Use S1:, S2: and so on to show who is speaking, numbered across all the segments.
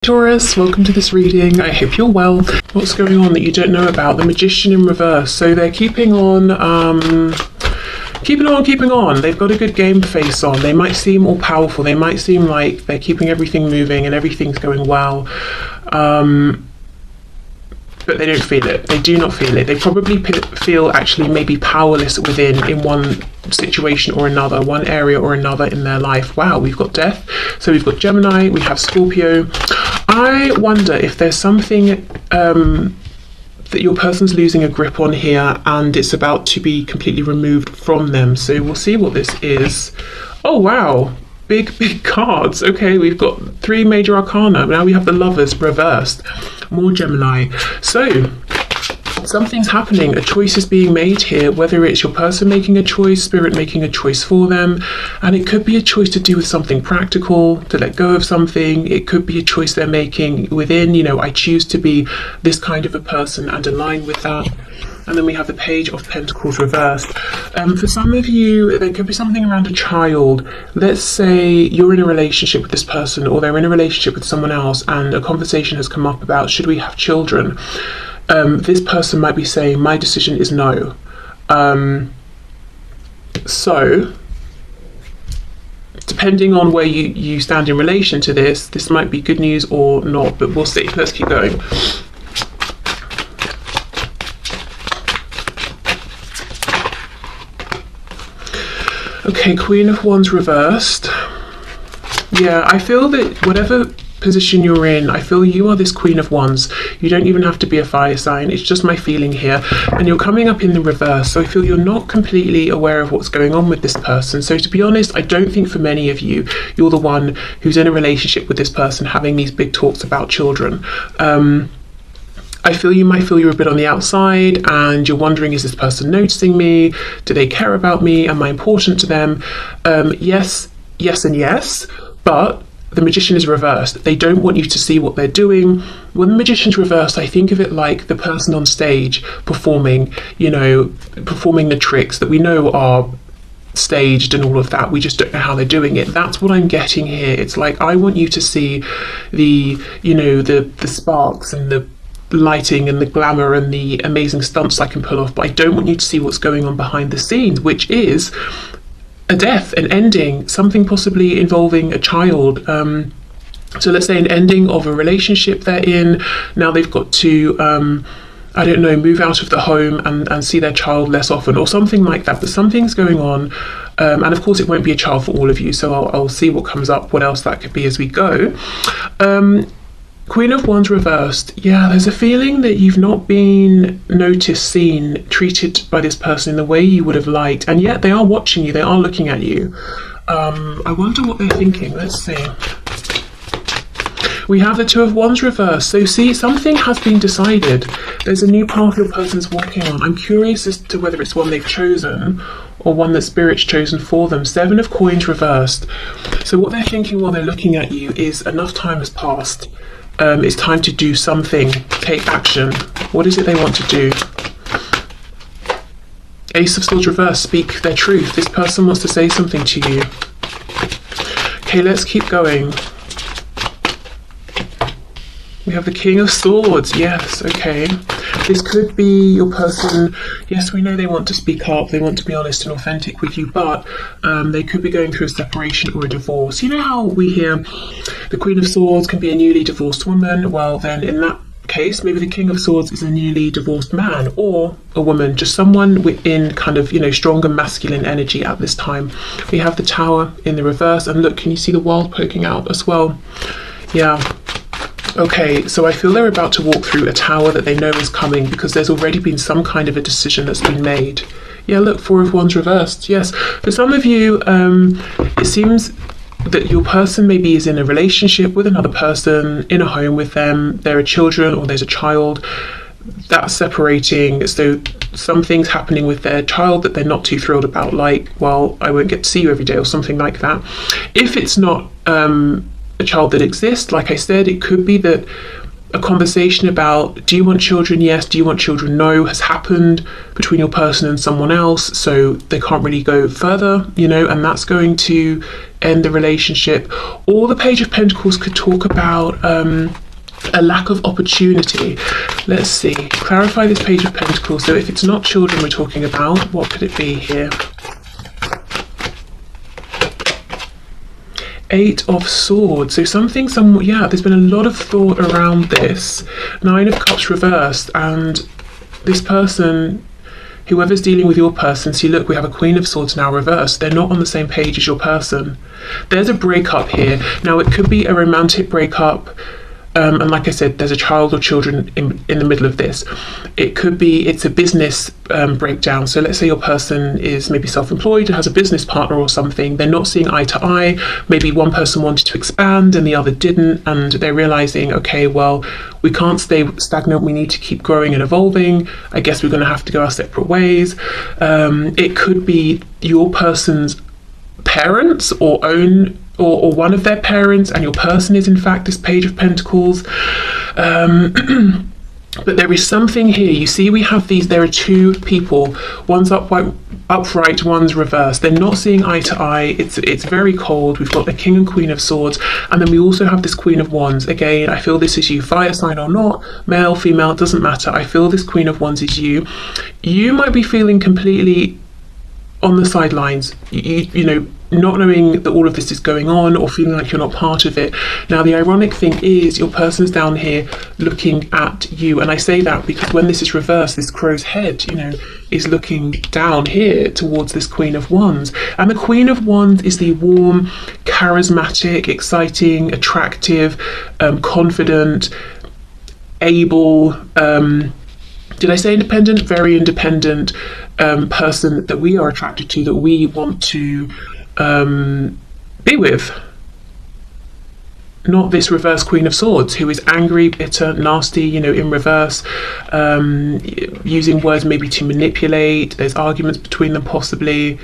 S1: Taurus, welcome to this reading. I hope you're well. What's going on that you don't know about? The Magician in reverse. So they're keeping on. They've got a good game face on. They might seem all powerful. They might seem like they're keeping everything moving and everything's going well. But they don't feel it. They do not feel it. They probably feel actually maybe powerless within in one situation or another, one area or another in their life. Wow, we've got Death. So we've got Gemini, we have Scorpio. I wonder if there's something that your person's losing a grip on here and it's about to be completely removed from them. So we'll see what this is. Oh, wow. Big cards. Okay, we've got 3 major arcana. Now we have the Lovers reversed. More Gemini. So something's happening. A choice is being made here, whether it's your person making a choice, spirit making a choice for them. And it could be a choice to do with something practical, to let go of something. It could be a choice they're making within, I choose to be this kind of a person and align with that. And then we have the Page of Pentacles reversed. For some of you, there could be something around a child. Let's say you're in a relationship with this person or they're in a relationship with someone else and a conversation has come up about should we have children? This person might be saying, my decision is no. So, depending on where you stand in relation to this might be good news or not, but we'll see. Let's keep going. Okay, Queen of Wands reversed. Yeah, I feel that whatever position you're in, I feel you are this Queen of Wands. You don't even have to be a fire sign. It's just my feeling here. And you're coming up in the reverse. So I feel you're not completely aware of what's going on with this person. So to be honest, I don't think for many of you, you're the one who's in a relationship with this person having these big talks about children. I feel you might feel you're a bit on the outside and you're wondering, is this person noticing me? Do they care about me? Am I important to them? Yes, and yes, but the Magician is reversed. They don't want you to see what they're doing. When the Magician's reversed, I think of it like the person on stage performing, performing the tricks that we know are staged and all of that. We just don't know how they're doing it. That's what I'm getting here. It's like, I want you to see the sparks and the lighting and the glamour and the amazing stunts I can pull off, but I don't want you to see what's going on behind the scenes, which is a death, an ending, something possibly involving a child. So let's say an ending of a relationship they're in. Now they've got to move out of the home and see their child less often or something like that, but something's going on. And of course it won't be a child for all of you, so I'll see what comes up, what else that could be as we go. Queen of Wands reversed. Yeah, there's a feeling that you've not been noticed, seen, treated by this person in the way you would have liked, and yet they are watching you, they are looking at you. I wonder what they're thinking. Let's see. We have the Two of Wands reversed. So see, something has been decided. There's a new path your person's walking on. I'm curious as to whether it's one they've chosen or one that Spirit's chosen for them. 7 of Coins reversed. So what they're thinking while they're looking at you is enough time has passed. It's time to do something, take action. What is it they want to do? Ace of Swords reversed, speak their truth. This person wants to say something to you. Okay, let's keep going. We have the King of Swords. Yes, okay. This could be your person. Yes, we know they want to speak up, they want to be honest and authentic with you, but they could be going through a separation or a divorce. You know how we hear the Queen of Swords can be a newly divorced woman? Well, then in that case, maybe the King of Swords is a newly divorced man or a woman, just someone within kind of, stronger masculine energy at this time. We have the Tower in the reverse, and look, can you see the World poking out as well? Yeah. Okay, so I feel they're about to walk through a tower that they know is coming because there's already been some kind of a decision that's been made. Yeah, look, 4 of Wands reversed. Yes, for some of you, it seems that your person maybe is in a relationship with another person, in a home with them, there are children or there's a child that's separating, so something's happening with their child that they're not too thrilled about, like, well, I won't get to see you every day or something like that. If it's not a child that exists, like I said, it could be that a conversation about do you want children, yes, do you want children, no, has happened between your person and someone else, so they can't really go further, and that's going to end the relationship. Or the Page of Pentacles could talk about a lack of opportunity. Let's see, clarify this Page of Pentacles. So if it's not children we're talking about, what could it be here? Eight of Swords. So yeah, there's been a lot of thought around this. Nine of Cups reversed, and this person, whoever's dealing with your person, see, look, we have a Queen of Swords now reversed. They're not on the same page as your person. There's a breakup here. Now, it could be a romantic breakup. And like I said, there's a child or children in the middle of this. It could be it's a business breakdown. So let's say your person is maybe self-employed and has a business partner or something. They're not seeing eye to eye. Maybe one person wanted to expand and the other didn't, and they're realizing, okay, well, we can't stay stagnant. We need to keep growing and evolving. I guess we're going to have to go our separate ways. It could be your person's parents or one of their parents, and your person is in fact this Page of Pentacles. But there is something here. You see, we have there are two people. One's upright, one's reversed. They're not seeing eye to eye. It's very cold. We've got the King and Queen of Swords, and then we also have this Queen of Wands. Again, I feel this is you, fire sign or not, male, female, doesn't matter. I feel this Queen of Wands is you. You might be feeling completely on the sidelines, you know, not knowing that all of this is going on, or feeling like you're not part of it. Now, the ironic thing is your person's down here looking at you, and I say that because when this is reversed, this crow's head, you know, is looking down here towards this Queen of Wands, and the Queen of Wands is the warm, charismatic, exciting, attractive, confident, able, did I say independent? Very independent person that we are attracted to, that we want to be with. Not this reverse Queen of Swords who is angry, bitter, nasty, you know, in reverse, using words maybe to manipulate. There's arguments between them possibly.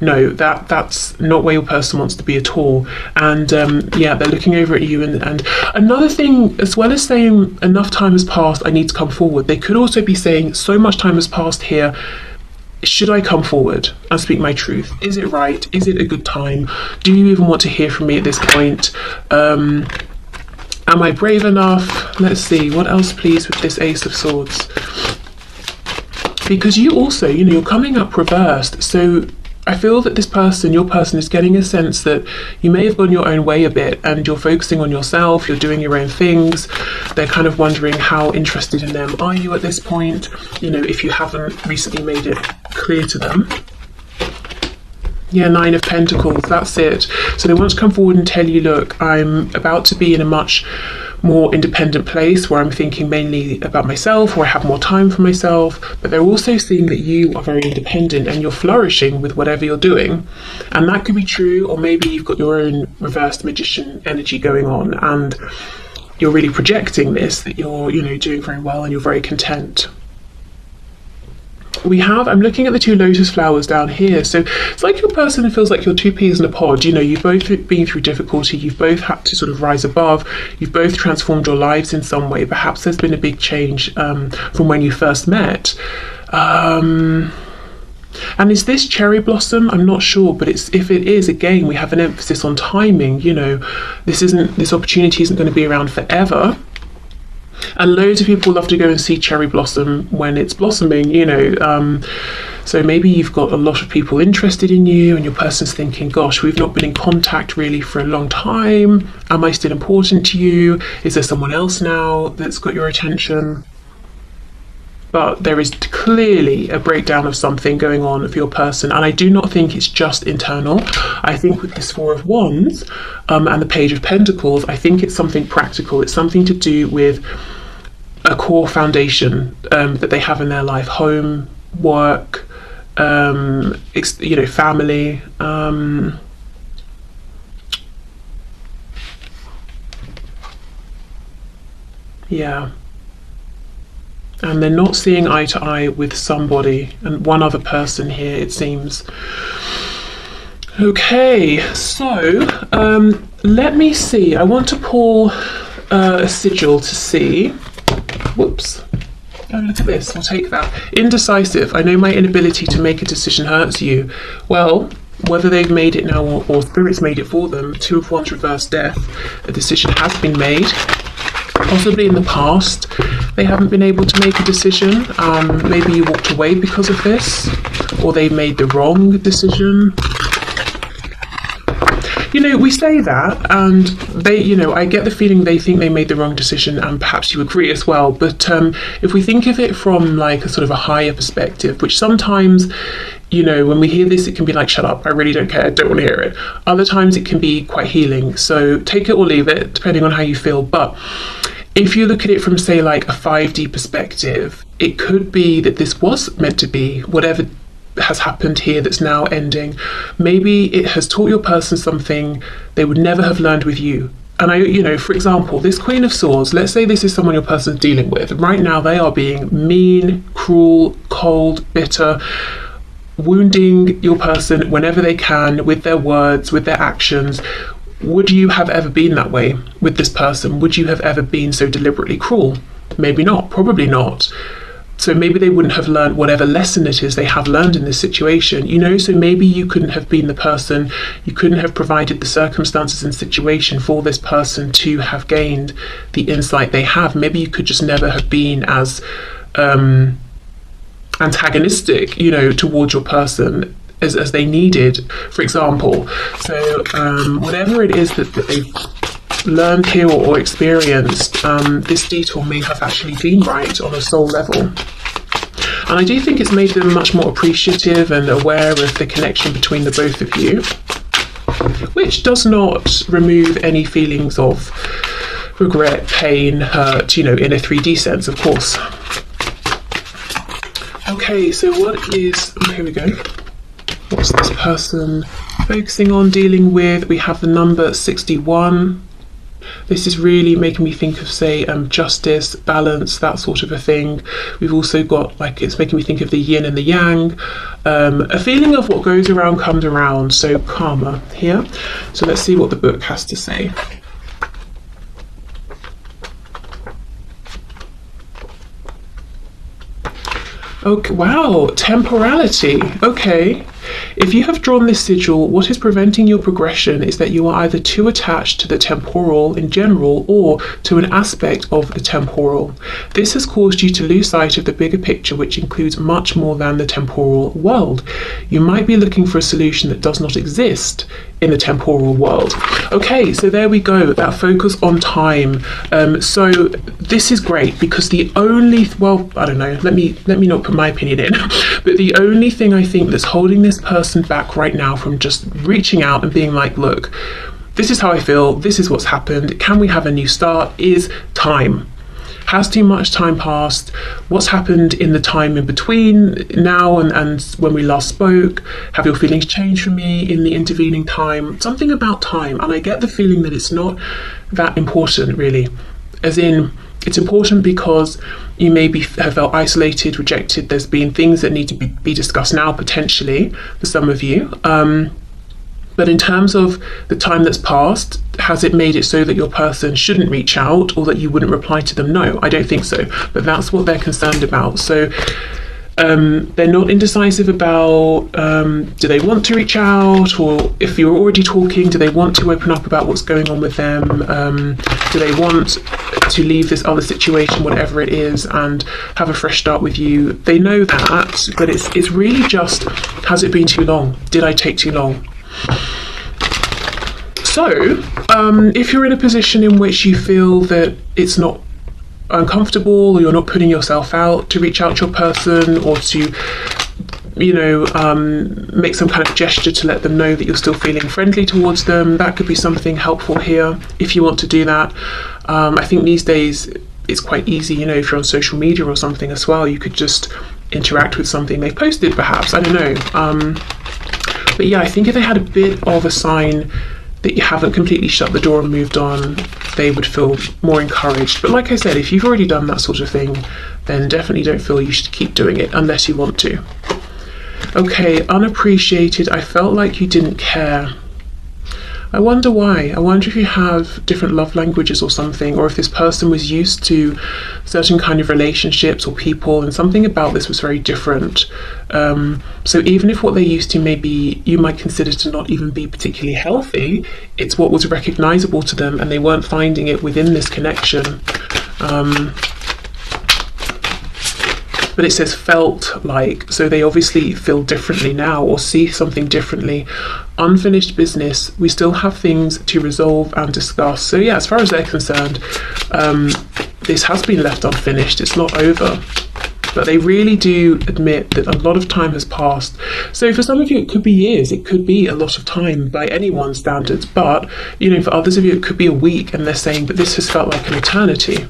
S1: No, that's not where your person wants to be at all. And yeah, they're looking over at you. And another thing, as well as saying enough time has passed, I need to come forward, they could also be saying so much time has passed here. Should I come forward and speak my truth? Is it right? Is it a good time? Do you even want to hear from me at this point? Am I brave enough? Let's see, what else please with this Ace of Swords? Because you also, you know, you're coming up reversed. So I feel that this person, your person, is getting a sense that you may have gone your own way a bit and you're focusing on yourself, you're doing your own things. They're kind of wondering how interested in them are you at this point, you know, if you haven't recently made it clear to them. Yeah, Nine of Pentacles, that's it. So they want to come forward and tell you, look, I'm about to be in a much more independent place where I'm thinking mainly about myself, or I have more time for myself, but they're also seeing that you are very independent and you're flourishing with whatever you're doing. And that could be true, or maybe you've got your own reversed magician energy going on and you're really projecting this, that you're, you know, doing very well and you're very content. I'm looking at the two lotus flowers down here. So it's like your person feels like you're two peas in a pod. You know, you've both been through difficulty. You've both had to sort of rise above. You've both transformed your lives in some way. Perhaps there's been a big change from when you first met. And is this cherry blossom? I'm not sure, but if it is, again, we have an emphasis on timing. You know, this opportunity isn't going to be around forever. And loads of people love to go and see cherry blossom when it's blossoming, you know. So maybe you've got a lot of people interested in you and your person's thinking, gosh, we've not been in contact really for a long time. Am I still important to you? Is there someone else now that's got your attention? But there is clearly a breakdown of something going on for your person. And I do not think it's just internal. I think with this Four of Wands and the Page of Pentacles, I think it's something practical. It's something to do with a core foundation that they have in their life. Home, work, you know, family. Yeah. And they're not seeing eye to eye with somebody, and one other person here, it seems. Okay, so let me see. I want to pull a sigil to see. Whoops. Oh, look at this. I'll take that. Indecisive. I know my inability to make a decision hurts you. Well, whether they've made it now or Spirit's made it for them. Two of Wands reverse death. A decision has been made. Possibly in the past, they haven't been able to make a decision. Maybe you walked away because of this, or they made the wrong decision. You know, we say that, and they, you know, I get the feeling they think they made the wrong decision, and perhaps you agree as well. But if we think of it from like a sort of a higher perspective, which sometimes, you know, when we hear this, it can be like, shut up, I really don't care, don't want to hear it. Other times it can be quite healing. So take it or leave it, depending on how you feel. But if you look at it from, say, like a 5D perspective, it could be that this was meant to be whatever has happened here that's now ending. Maybe it has taught your person something they would never have learned with you. And you know, for example, this Queen of Swords, let's say this is someone your person's dealing with. Right now they are being mean, cruel, cold, bitter, wounding your person whenever they can with their words, with their actions. Would you have ever been that way with this person? Would you have ever been so deliberately cruel? Maybe not, probably not. So maybe they wouldn't have learned whatever lesson it is they have learned in this situation, you know, so maybe you couldn't have been the person, you couldn't have provided the circumstances and situation for this person to have gained the insight they have. Maybe you could just never have been as antagonistic, you know, towards your person as they needed, for example. So whatever it is that they've learned here or experienced, this detour may have actually been right on a soul level. And I do think it's made them much more appreciative and aware of the connection between the both of you, which does not remove any feelings of regret, pain, hurt, you know, in a 3D sense, of course. Okay, so what is, here we go. What's this person focusing on, dealing with? We have the number 61. This is really making me think of, say, justice, balance, that sort of a thing. We've also got, like, it's making me think of the yin and the yang. A feeling of what goes around comes around, so karma here. So let's see what the book has to say. Okay, wow, temporality. Okay. If you have drawn this sigil, what is preventing your progression is that you are either too attached to the temporal in general or to an aspect of the temporal. This has caused you to lose sight of the bigger picture, which includes much more than the temporal world. You might be looking for a solution that does not exist in the temporal world. Okay, so there we go, that focus on time. So this is great because the only, well, I don't know, let me not put my opinion in, but the only thing I think that's holding this person back right now from just reaching out and being like, look, this is how I feel, this is what's happened, can we have a new start, is time. Has too much time passed? What's happened in the time in between now and when we last spoke? Have your feelings changed for me in the intervening time? Something about time, and I get the feeling that it's not that important really, as in it's important because you maybe have felt isolated, rejected. There's been things that need to be discussed now potentially for some of you. But in terms of the time that's passed, has it made it so that your person shouldn't reach out or that you wouldn't reply to them? No, I don't think so. But that's what they're concerned about. So they're not indecisive about do they want to reach out, or if you're already talking, do they want to open up about what's going on with them? Do they want to leave this other situation, whatever it is, and have a fresh start with you? They know that, but it's really just, has it been too long? Did I take too long? So, if you're in a position in which you feel that it's not uncomfortable or you're not putting yourself out to reach out to your person or to, you know, make some kind of gesture to let them know that you're still feeling friendly towards them, that could be something helpful here if you want to do that. I think these days it's quite easy, you know, if you're on social media or something as well, you could just interact with something they've posted perhaps, I don't know. But yeah, I think if they had a bit of a sign that you haven't completely shut the door and moved on, they would feel more encouraged. But like I said, if you've already done that sort of thing, then definitely don't feel you should keep doing it unless you want to. Okay, unappreciated. I felt like you didn't care. I wonder why. I wonder if you have different love languages or something, or if this person was used to certain kind of relationships or people, and something about this was very different. So even if what they're used to maybe you might consider to not even be particularly healthy, it's what was recognizable to them and they weren't finding it within this connection. But it says felt like, so they obviously feel differently now or see something differently. Unfinished business, we still have things to resolve and discuss. So yeah, as far as they're concerned, this has been left unfinished, it's not over. But they really do admit that a lot of time has passed. So for some of you it could be years, it could be a lot of time by anyone's standards, but you know, for others of you it could be a week, and they're saying, but this has felt like an eternity.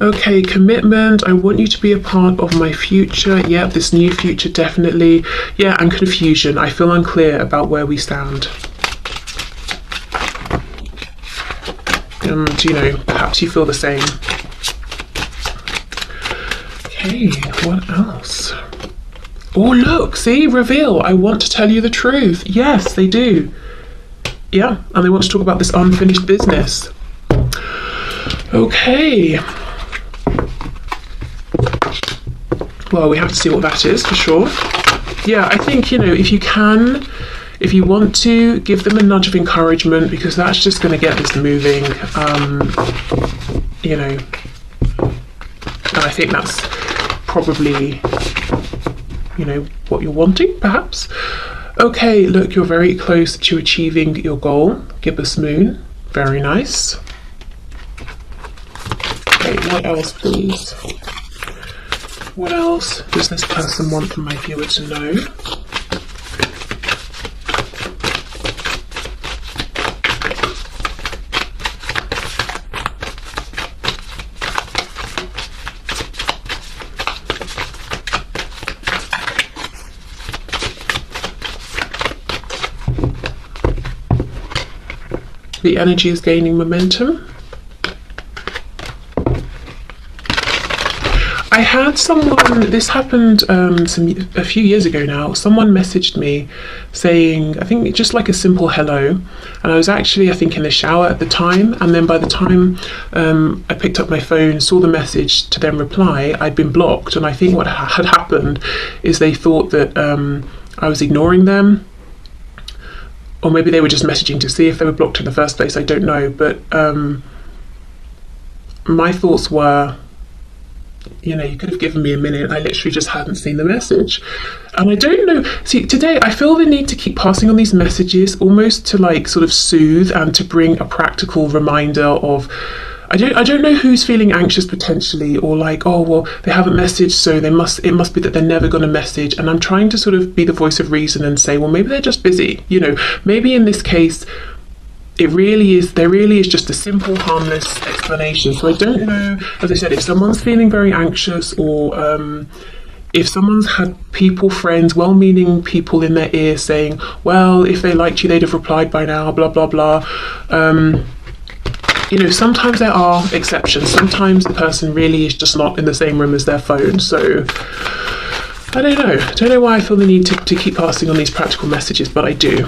S1: Okay, commitment. I want you to be a part of my future. Yeah, this new future, definitely. Yeah, and confusion. I feel unclear about where we stand. And, you know, perhaps you feel the same. Okay, what else? Oh, look, see, reveal. I want to tell you the truth. Yes, they do. Yeah, and they want to talk about this unfinished business. Okay. Well, we have to see what that is for sure. Yeah, I think, you know, if you want to give them a nudge of encouragement, because that's just going to get this moving, you know, and I think that's probably, you know, what you're wanting, perhaps. Okay, look, you're very close to achieving your goal. Gibbous moon, very nice. Okay, what else, please? What else does this person want from my viewer to know? The energy is gaining momentum. I had someone, this happened a few years ago now, someone messaged me saying, I think just like a simple hello, and I was actually, I think, in the shower at the time, and then by the time I picked up my phone, saw the message to then reply, I'd been blocked, and I think what had happened is they thought that I was ignoring them, or maybe they were just messaging to see if they were blocked in the first place, I don't know, but my thoughts were, you know, you could have given me a minute. I literally just hadn't seen the message. And I don't know. See, today I feel the need to keep passing on these messages, almost to like sort of soothe and to bring a practical reminder of, I don't know who's feeling anxious potentially, or like, oh, well, they haven't messaged, so it must be that they're never going to message. And I'm trying to sort of be the voice of reason and say, well, maybe they're just busy. You know, maybe in this case, there really is just a simple, harmless explanation. So I don't know, as I said, if someone's feeling very anxious, or if someone's had people, friends, well-meaning people in their ear saying, well, if they liked you, they'd have replied by now, blah, blah, blah. You know, sometimes there are exceptions. Sometimes the person really is just not in the same room as their phone. So I don't know. I don't know why I feel the need to keep passing on these practical messages, but I do.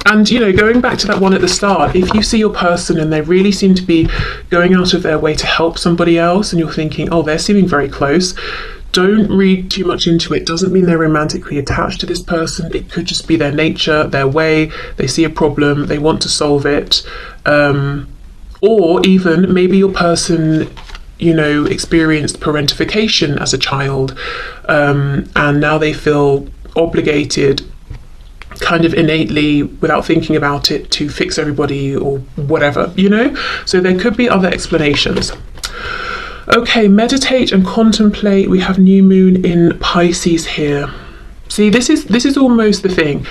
S1: And, you know, going back to that one at the start, if you see your person and they really seem to be going out of their way to help somebody else, and you're thinking, oh, they're seeming very close, don't read too much into it. Doesn't mean they're romantically attached to this person. It could just be their nature, their way. They see a problem, they want to solve it. Or even maybe your person, you know, experienced parentification as a child, and now they feel obligated, kind of innately, without thinking about it, to fix everybody or whatever, you know? So there could be other explanations. Okay, meditate and contemplate. We have new moon in Pisces here. See, this is almost the thing.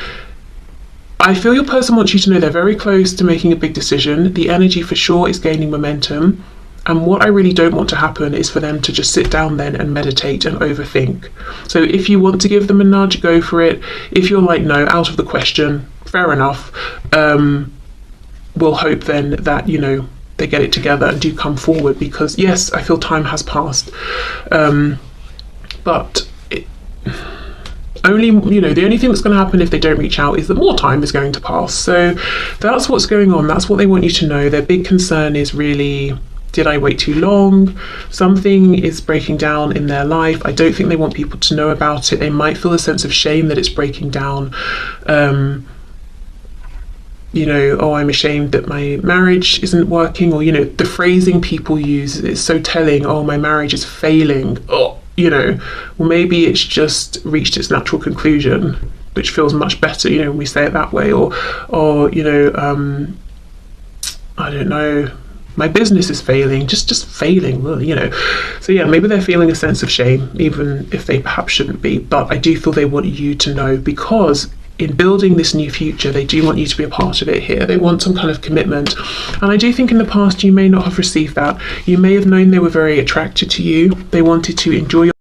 S1: I feel your person wants you to know they're very close to making a big decision. The energy for sure is gaining momentum. And what I really don't want to happen is for them to just sit down then and meditate and overthink. So if you want to give them a nudge, go for it. If you're like, no, out of the question, fair enough. We'll hope then that, you know, they get it together and do come forward, because yes, I feel time has passed. But only, you know, the only thing that's going to happen if they don't reach out is that more time is going to pass. So that's what's going on. That's what they want you to know. Their big concern is really, did I wait too long? Something is breaking down in their life. I don't think they want people to know about it. They might feel a sense of shame that it's breaking down. You know, oh, I'm ashamed that my marriage isn't working, or, you know, the phrasing people use is so telling. Oh, my marriage is failing. Oh, you know, well, maybe it's just reached its natural conclusion, which feels much better, you know, when we say it that way. Or you know, I don't know, my business is failing, just failing, well, you know. So yeah, maybe they're feeling a sense of shame, even if they perhaps shouldn't be. But I do feel they want you to know, because in building this new future, they do want you to be a part of it here. They want some kind of commitment. And I do think in the past you may not have received that. You may have known they were very attracted to you. They wanted to enjoy your